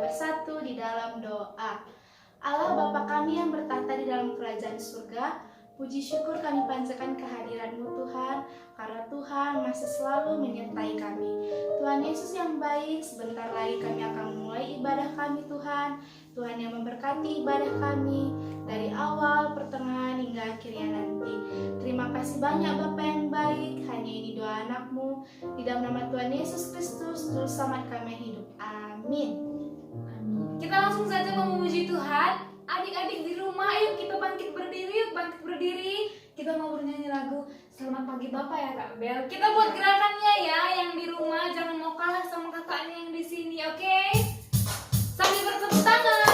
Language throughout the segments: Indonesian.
bersatu di dalam doa. Allah Bapa kami yang bertahta di dalam kerajaan surga, puji syukur kami panjatkan kehadiran-Mu Tuhan, karena Tuhan masih selalu menyertai kami. Tuhan Yesus yang baik, sebentar lagi kami akan mulai ibadah kami Tuhan. Tuhan yang memberkati ibadah kami dari awal, pertengahan hingga akhirnya nanti. Terima kasih banyak Bapa yang baik, hanya ini doa anak-Mu. Di dalam nama Tuhan Yesus Kristus, Juru Selamat kami hidup. Amin. Kita langsung saja memuji Tuhan. Adik-adik di rumah, yuk kita bangkit berdiri. Kita mau bernyanyi lagu Selamat Pagi Bapak ya Kak Bel. Kita buat gerakannya ya, yang di rumah jangan mau kalah sama kakaknya yang di sini, oke? Sambil bertepuk tangan.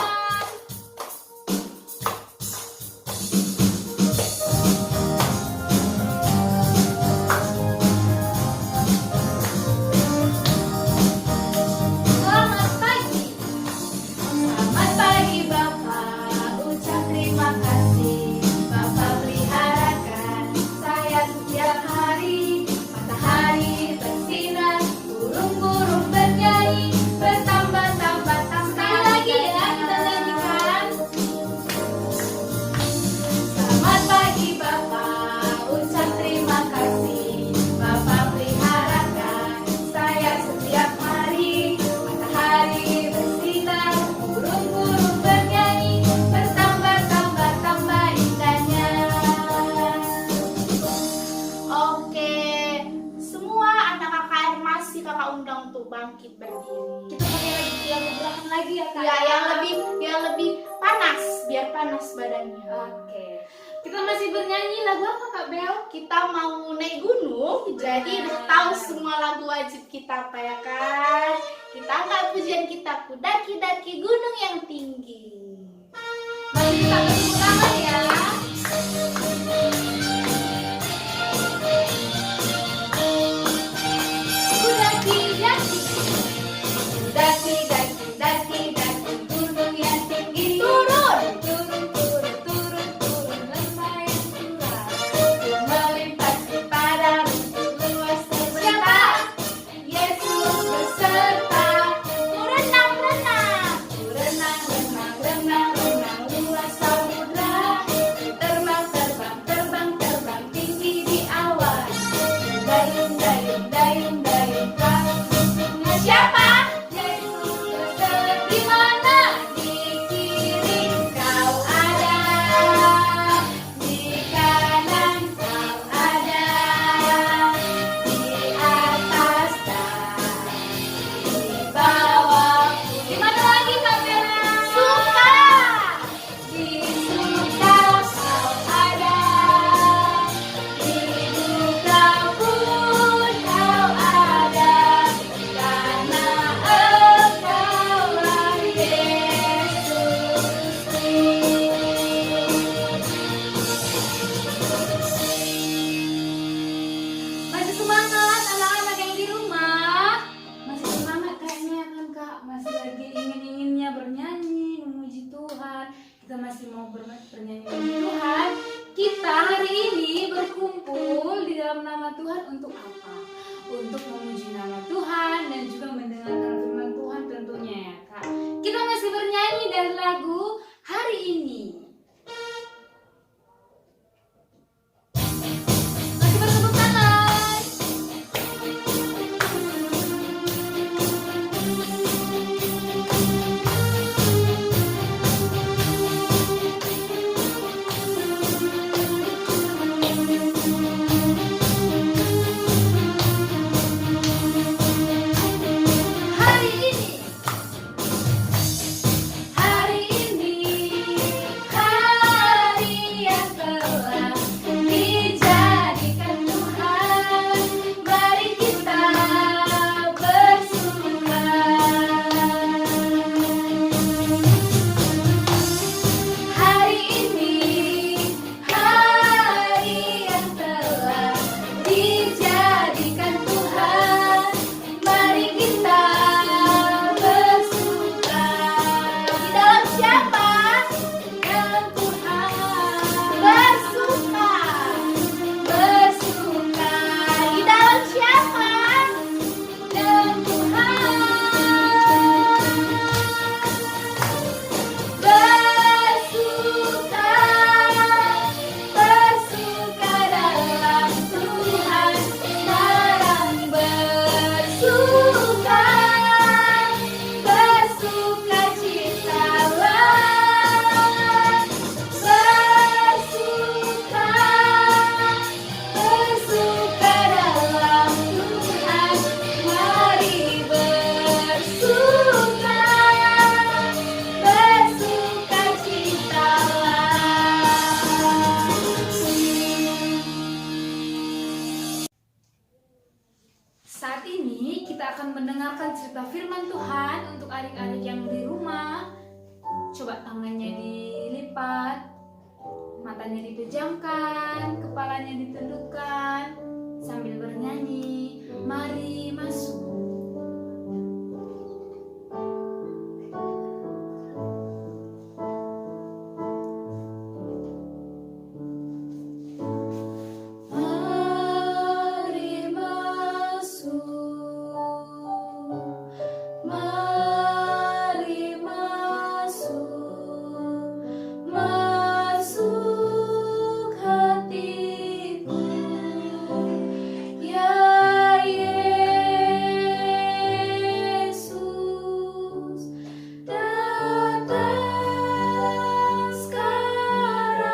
Bangkit berdiri. Kita pakai lagu belakang lagi ya Kak? Ya, yang lebih panas, biar panas badannya. Oke. Kita masih bernyanyi lagu apa Kak Bel? Kita mau naik gunung, jadi udah tahu semua lagu wajib kita apa ya kan? Kita angkat pujian kita, daki-daki gunung yang tinggi. Masih kita tepuk tangan ya. Daki gunung yang tinggi. Turun Lembah yang curam. melintasi padang luas tersebar. Yesus beserta. Renang luas samudra. Terbang tinggi di awan. Dayung panggung siapa? Kita masih mau bernyanyi dengan Tuhan. Kita hari ini berkumpul di dalam nama Tuhan untuk apa? Untuk memuji nama Tuhan dan juga mendengarkan firman Tuhan tentunya ya Kak. Kita masih bernyanyi dari lagu Hari Ini. Masih bertepuk tangan. Hari ini matanya dipejamkan, kepalanya ditundukkan sambil bernyanyi, mari masuk. Mari masuk, mari masuk, masuk hatiku, ya Yesus, datang sekarang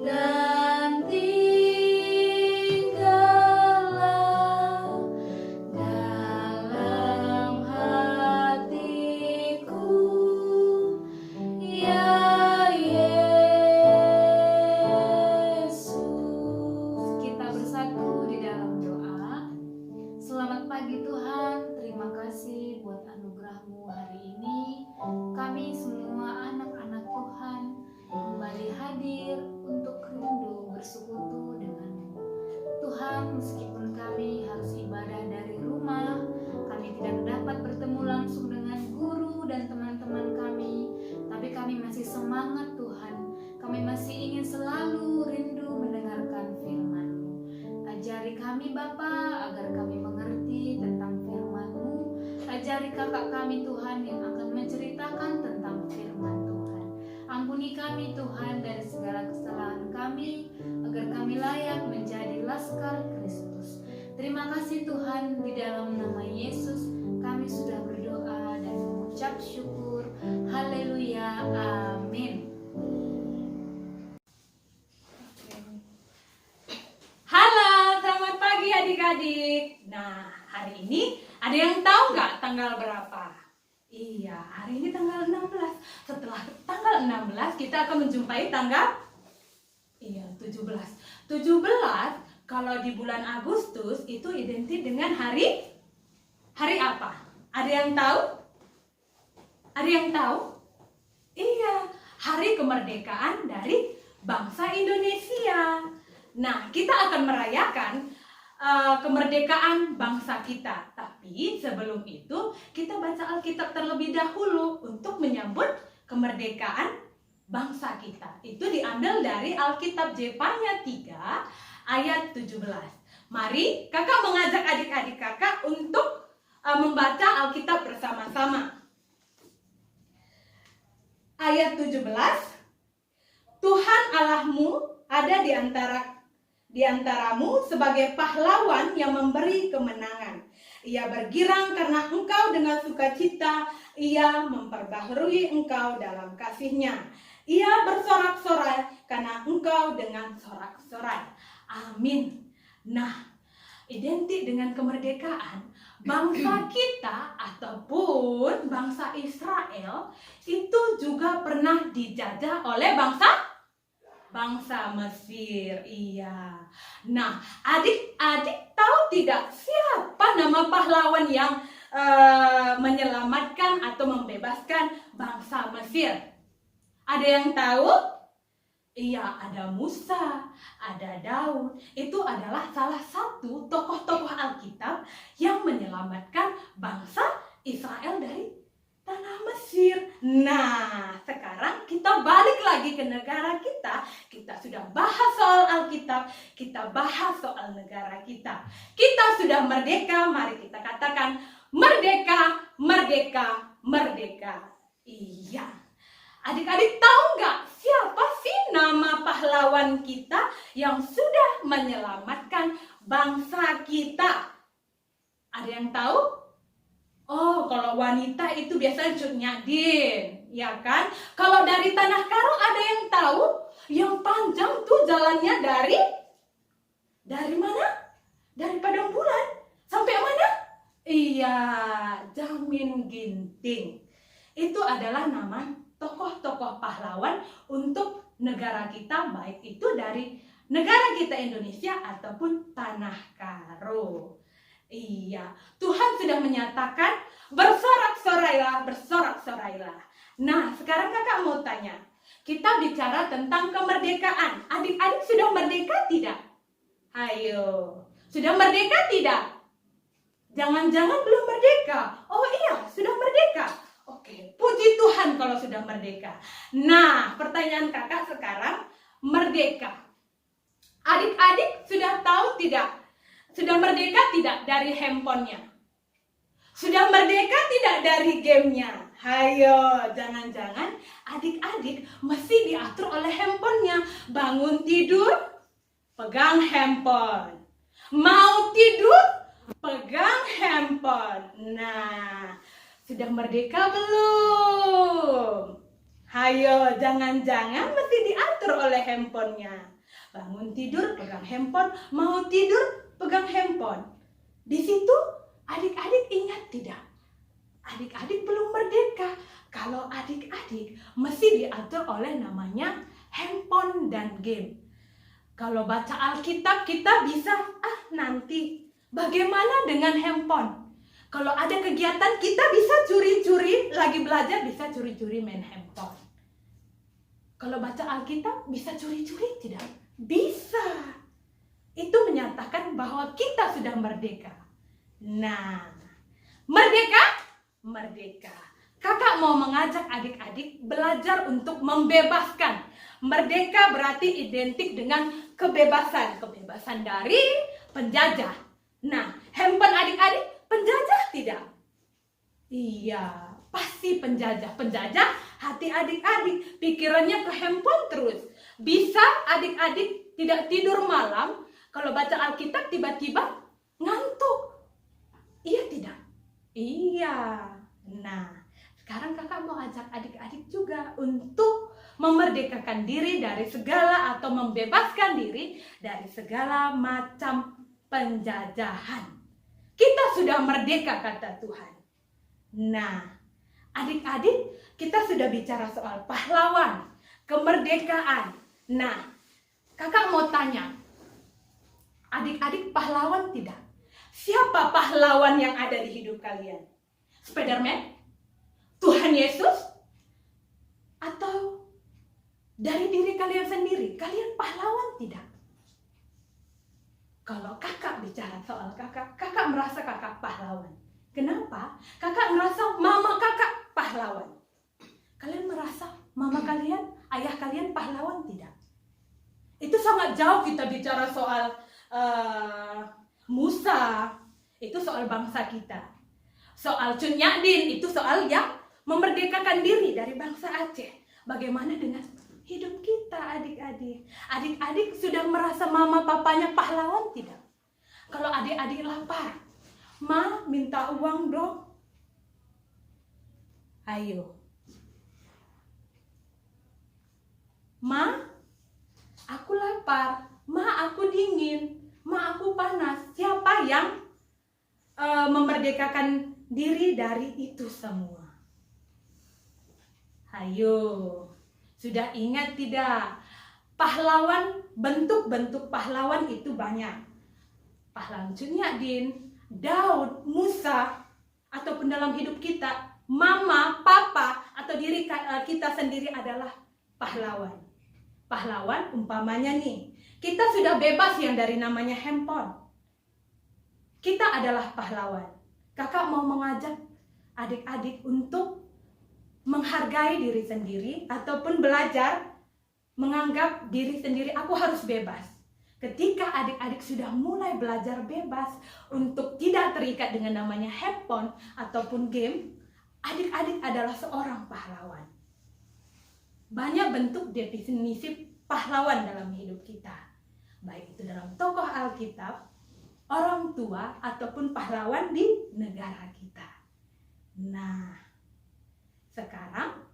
dan tinggallah dalam hatiku, ya Yesus. Kita bersatu di dalam doa. Selamat pagi Tuhan, terima kasih buat anugerah-Mu hari ini. Kami semua anak-anak Tuhan kembali hadir untuk rindu bersekutu dengan-Mu. Tuhan, meskipun kami harus ibadah dari rumah, kami tidak dapat bertemu langsung dengan guru dan teman-teman kami, tapi kami masih semangat Tuhan. Kami masih ingin selalu rindu mendengarkan firman-Mu. Ajari kami Bapa agar kami mengerti tentang firman-Mu. Ajari kakak kami Tuhan yang akan menceritakan tentang firman Tuhan. Ampuni kami Tuhan dari segala kesalahan kami, agar kami layak menjadi laskar Kristus. Terima kasih Tuhan, di dalam nama Yesus kami sudah berdoa dan mengucap syukur. Haleluya, amin. Halo, selamat pagi adik-adik. Nah, hari ini ada yang tahu nggak tanggal berapa? Iya, hari ini tanggal 16. Setelah tanggal 16 kita akan menjumpai tanggal 17. 17 kalau di bulan Agustus itu identik dengan hari apa? Ada yang tahu? Ada yang tahu? Iya, hari kemerdekaan dari bangsa Indonesia. Nah, kita akan merayakan kemerdekaan bangsa kita. Tapi sebelum itu, kita baca Alkitab terlebih dahulu untuk menyambut kemerdekaan bangsa kita. Itu diambil dari Alkitab Yefanya 3 ayat 17. Mari kakak mengajak adik-adik kakak untuk membaca Alkitab bersama-sama. Ayat 17. Tuhan Allahmu ada di antaramu sebagai pahlawan yang memberi kemenangan. Ia bergirang karena engkau dengan sukacita, ia memperbaharui engkau dalam kasih-Nya. Ia bersorak-sorai karena engkau dengan sorak-sorai. Amin. Nah, identik dengan kemerdekaan, bangsa kita ataupun bangsa Israel itu juga pernah dijajah oleh bangsa Mesir. Iya. Nah, adik-adik tahu tidak siapa nama pahlawan yang menyelamatkan atau membebaskan bangsa Mesir? Ada yang tahu? Iya, ada Musa, ada Daud. Itu adalah salah satu tokoh-tokoh Alkitab yang menyelamatkan bangsa Israel dari tanah Mesir. Nah, sekarang kita balik lagi ke negara kita. Kita sudah bahas soal Alkitab, kita bahas soal negara kita. Kita sudah merdeka, mari kita katakan merdeka, merdeka, merdeka. Iya. Adik-adik tahu nggak siapa sih nama pahlawan kita yang sudah menyelamatkan bangsa kita? Ada yang tahu? Oh, kalau wanita itu biasanya Cut Nyadin, ya kan? Kalau dari Tanah Karo ada yang tahu? Yang panjang tuh jalannya dari mana? Dari Padang Bulan sampai mana? Iya, Jamin Ginting. Itu adalah nama tokoh-tokoh pahlawan untuk negara kita, baik itu dari negara kita Indonesia ataupun Tanah Karo. Iya, Tuhan sudah menyatakan bersorak-sorailah, bersorak-sorailah. Nah, sekarang kakak mau tanya, kita bicara tentang kemerdekaan. Adik-adik sudah merdeka tidak? Ayo, sudah merdeka tidak? Jangan-jangan belum merdeka. Oh iya, sudah merdeka. Oke, puji Tuhan kalau sudah merdeka. Nah, pertanyaan kakak sekarang, merdeka. Adik-adik sudah tahu tidak? Sudah merdeka tidak dari handphonenya? Sudah merdeka tidak dari gamenya? Hayo, jangan-jangan adik-adik mesti diatur oleh handphonenya. Bangun tidur, pegang handphone. Mau tidur, pegang handphone. Nah, sudah merdeka belum? Hayo, jangan-jangan mesti diatur oleh handphonenya. Bangun tidur, pegang handphone. Mau tidur, pegang handphone. Di situ adik-adik ingat tidak? Adik-adik belum merdeka. Kalau adik-adik mesti diatur oleh namanya handphone dan game. Kalau baca Alkitab kita bisa nanti. Bagaimana dengan handphone? Kalau ada kegiatan kita bisa curi-curi, lagi belajar bisa curi-curi main handphone. Kalau baca Alkitab bisa curi-curi tidak? Bisa. Itu menyatakan bahwa kita sudah merdeka. Nah, merdeka? Merdeka. Kakak mau mengajak adik-adik belajar untuk membebaskan. Merdeka berarti identik dengan kebebasan. Kebebasan dari penjajah. Nah, handphone adik-adik penjajah tidak? Iya, pasti penjajah. Penjajah hati adik-adik, pikirannya ke handphone terus. Bisa adik-adik tidak tidur malam, kalau baca Alkitab tiba-tiba ngantuk. Iya tidak? Iya. Nah, sekarang kakak mau ajak adik-adik juga untuk memerdekakan diri dari segala atau membebaskan diri dari segala macam penjajahan. Kita sudah merdeka kata Tuhan. Nah, adik-adik kita sudah bicara soal pahlawan, kemerdekaan. Nah, kakak mau tanya, adik-adik pahlawan tidak? Siapa pahlawan yang ada di hidup kalian? Spiderman? Tuhan Yesus? Atau dari diri kalian sendiri? Kalian pahlawan tidak? Kalau kakak bicara soal kakak, kakak merasa kakak pahlawan. Kenapa? Kakak merasa mama kakak pahlawan. Kalian merasa mama kalian, ayah kalian pahlawan tidak? Itu sangat jauh kita bicara soal Musa, itu soal bangsa kita. Soal Cun Nyadin, itu soal yang memerdekakan diri dari bangsa Aceh. Bagaimana dengan hidup kita adik-adik? Adik-adik sudah merasa mama papanya pahlawan tidak? Kalau adik-adik lapar, Ma minta uang dong. Ayo. Ma, aku lapar. Ma, aku dingin. Ma, aku panas. Siapa yang memerdekakan diri dari itu semua? Ayo. Sudah ingat tidak? Pahlawan, bentuk-bentuk pahlawan itu banyak. Pahlawan Cun Nyadin, Daud, Musa, ataupun dalam hidup kita, mama, papa, atau diri kita sendiri adalah pahlawan. Pahlawan umpamanya nih, kita sudah bebas yang dari namanya handphone. Kita adalah pahlawan. Kakak mau mengajak adik-adik untuk menghargai diri sendiri ataupun belajar menganggap diri sendiri aku harus bebas. Ketika adik-adik sudah mulai belajar bebas untuk tidak terikat dengan namanya handphone ataupun game, adik-adik adalah seorang pahlawan. Banyak bentuk definisi pahlawan dalam hidup kita. Baik itu dalam tokoh Alkitab, orang tua, ataupun pahlawan di negara kita. Nah, sekarang,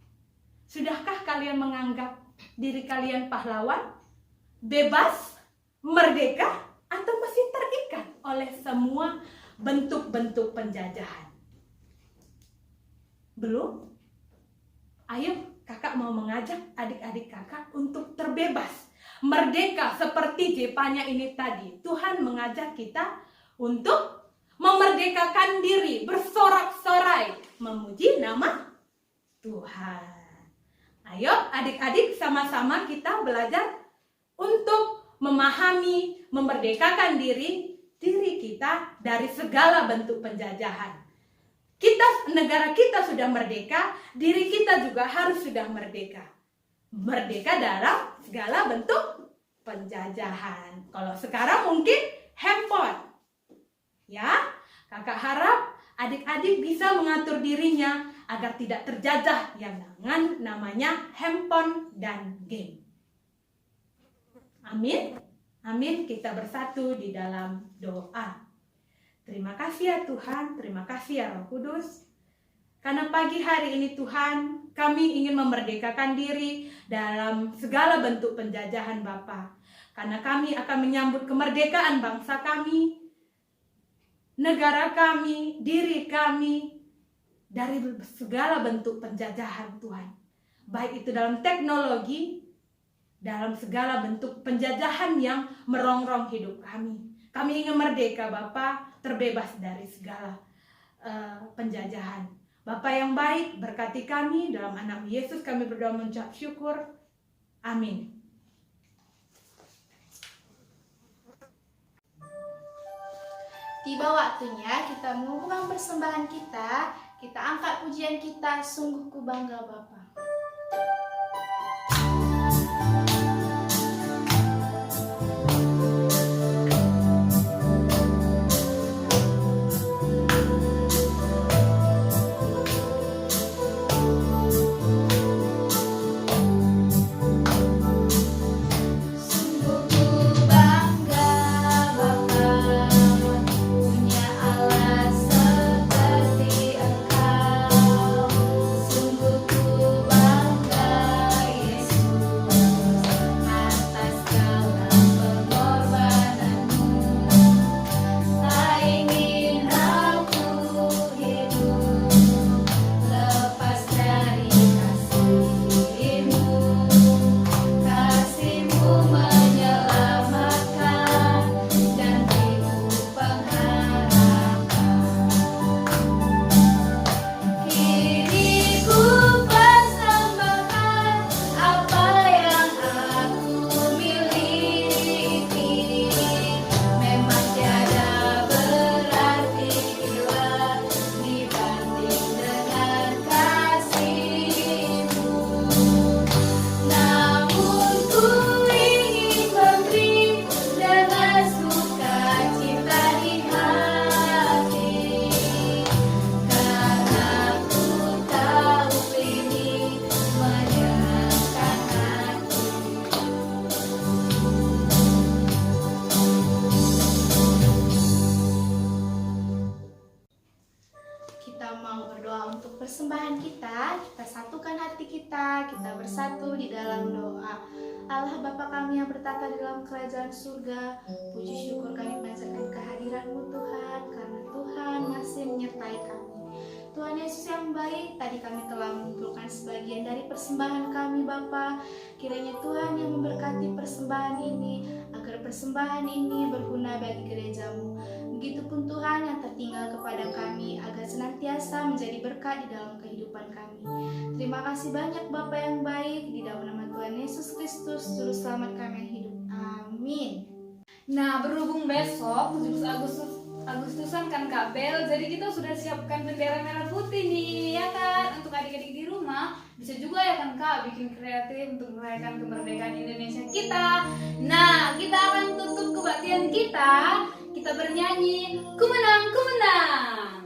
sudahkah kalian menganggap diri kalian pahlawan, bebas, merdeka, atau masih terikat oleh semua bentuk-bentuk penjajahan? Belum? Ayo, kakak mau mengajak adik-adik kakak untuk terbebas, merdeka seperti Jepanya ini tadi. Tuhan mengajak kita untuk memerdekakan diri, bersorak-sorai, memuji nama Tuhan. Ayo adik-adik sama-sama kita belajar untuk memahami, memerdekakan diri kita dari segala bentuk penjajahan. Negara kita sudah merdeka, diri kita juga harus sudah merdeka. Merdeka dalam segala bentuk penjajahan. Kalau sekarang mungkin handphone. Ya, kakak harap adik-adik bisa mengatur dirinya agar tidak terjajah yang namanya handphone dan game. Amin. Amin, kita bersatu di dalam doa. Terima kasih ya Tuhan, terima kasih ya Roh Kudus. Karena pagi hari ini Tuhan, kami ingin memerdekakan diri dalam segala bentuk penjajahan Bapa. Karena kami akan menyambut kemerdekaan bangsa kami, negara kami, diri kami, dari segala bentuk penjajahan Tuhan. Baik itu dalam teknologi, dalam segala bentuk penjajahan yang merongrong hidup kami. Kami ingin merdeka Bapa, terbebas dari segala penjajahan. Bapa yang baik, berkati kami, dalam nama Yesus kami berdoa mengucap syukur. Amin. Tiba waktunya kita mengumpulkan persembahan kita. Kita angkat pujian kita, sungguh ku bangga Bapa. Persembahan kita satukan hati kita bersatu di dalam doa. Allah Bapa kami yang bertata di dalam kerajaan surga, puji syukur kami panjatkan kehadiran-Mu Tuhan, karena Tuhan masih menyertai kami. Tuhan Yesus yang baik, tadi kami telah mengumpulkan sebagian dari persembahan kami Bapa. Kiranya Tuhan yang memberkati persembahan ini, agar persembahan ini berguna bagi gereja-Mu. Begitupun Tuhan yang tertinggal kepada kami, agar senantiasa menjadi berkat di dalam kehidupan kami. Terima kasih banyak Bapa yang baik, di dalam nama Tuhan Yesus Kristus, Juru Selamat kami yang hidup. Amin. Nah, berhubung besok 17 Agustusan kan Kak Bel, jadi kita sudah siapkan bendera merah putih nih, ya kan? Untuk adik-adik di rumah, bisa juga ya kan Kak, bikin kreatif untuk merayakan kemerdekaan Indonesia kita. Nah, kita akan tutup kebaktian kita bernyanyi, Ku Menang, Ku Menang.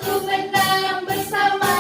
Ku menang bersama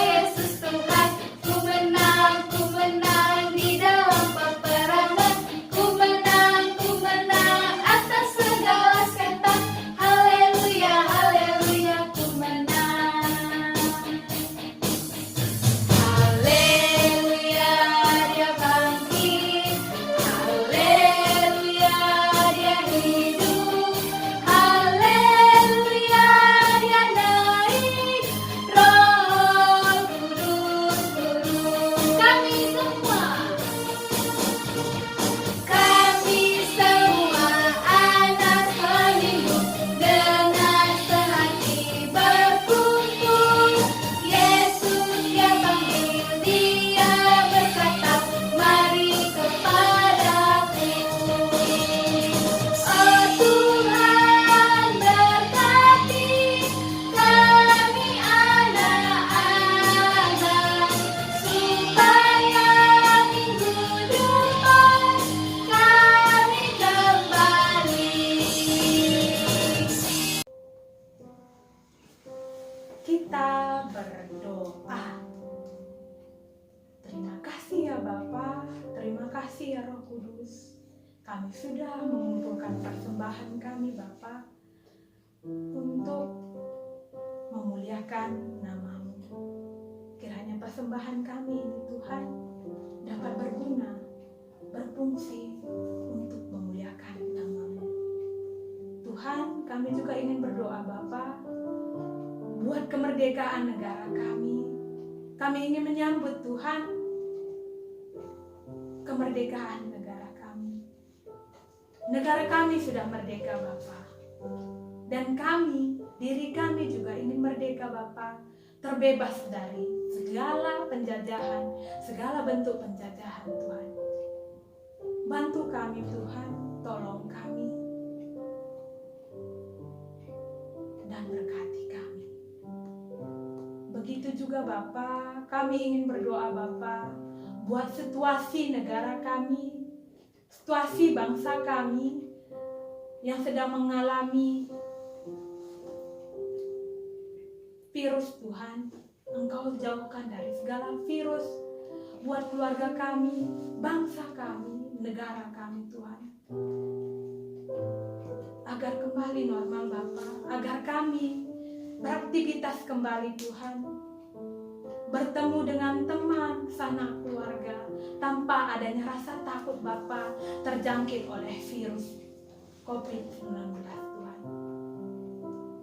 kasih ya Roh Kudus. Kami sudah mengumpulkan persembahan kami Bapa untuk memuliakan nama-Mu. Kiranya persembahan kami ini Tuhan dapat berguna, berfungsi untuk memuliakan nama-Mu. Tuhan, kami juga ingin berdoa Bapa buat kemerdekaan negara kami. Kami ingin menyambut Tuhan kemerdekaan negara kami. Negara kami sudah merdeka Bapa. Dan kami, diri kami juga ingin merdeka Bapa, terbebas dari segala penjajahan, segala bentuk penjajahan Tuhan. Bantu kami Tuhan, tolong kami, dan berkati kami. Begitu juga Bapa, kami ingin berdoa Bapa buat situasi negara kami, situasi bangsa kami yang sedang mengalami virus Tuhan. Engkau jauhkan dari segala virus buat keluarga kami, bangsa kami, negara kami Tuhan. Agar kembali normal Bapa, agar kami beraktivitas kembali Tuhan, bertemu dengan teman, sanak keluarga, tanpa adanya rasa takut Bapa terjangkit oleh virus COVID-19 Tuhan.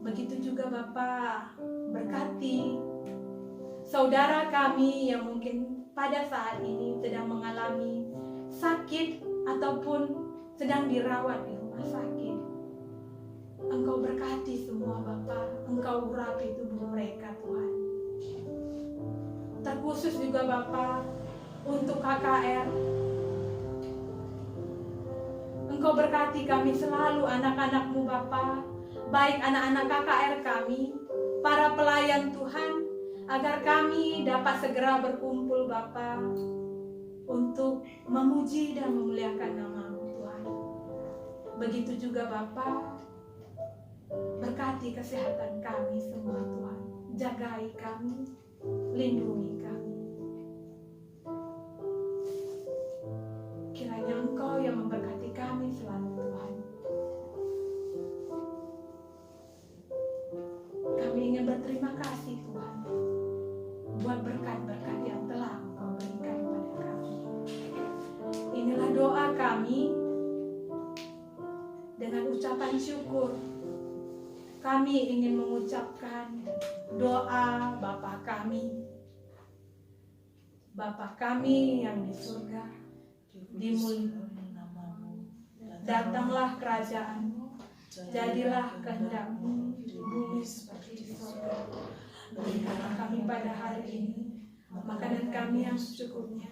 Begitu juga Bapa, berkati saudara kami yang mungkin pada saat ini sedang mengalami sakit ataupun sedang dirawat di rumah sakit. Engkau berkati semua Bapa, Engkau urapi tubuh mereka Tuhan. Terkhusus juga Bapa untuk KKR. Engkau berkati kami selalu anak-anak-Mu Bapa, baik anak-anak KKR kami, para pelayan Tuhan, agar kami dapat segera berkumpul Bapa untuk memuji dan memuliakan nama-Mu Tuhan. Begitu juga Bapa, berkati kesehatan kami semua Tuhan, jagai kami, lindungi kami. Kiranya Engkau yang memberkati kami selalu Tuhan. Kami ingin berterima kasih Tuhan buat berkat-berkat yang telah Engkau berikan pada kami. Inilah doa kami dengan ucapan syukur. Kami ingin mengucapkan doa Bapa kami. Bapa kami yang di surga, dimuliakan namamu, datanglah kerajaan-Mu, jadilah kehendak-Mu di bumi seperti di surga. Berikanlah kami pada hari ini makanan kami yang secukupnya,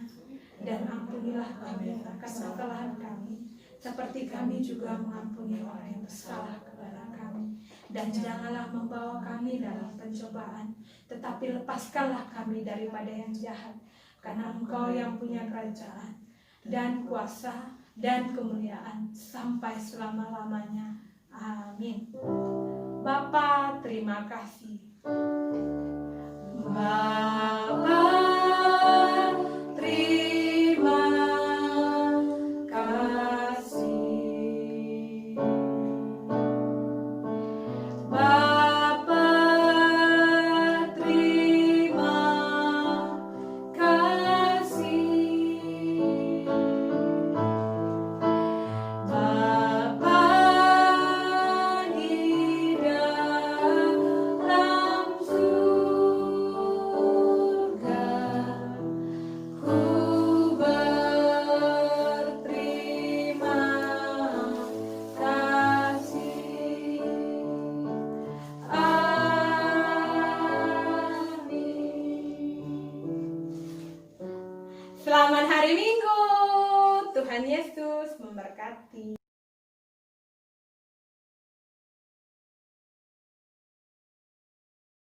dan ampunilah kami akan kesalahan kami, seperti kami juga mengampuni orang yang bersalah kepada kami. Dan janganlah membawa kami dalam pencobaan, tetapi lepaskanlah kami daripada yang jahat, karena Engkau yang punya kerajaan dan kuasa dan kemuliaan sampai selama-lamanya. Amin. Bapa, terima kasih. Bapa, terima kasih. Bapa, terima kasih. Bapa di dalam surga, ku berterima kasih. Amin. Selamat hari Minggu. Tuhan Yesus memberkati.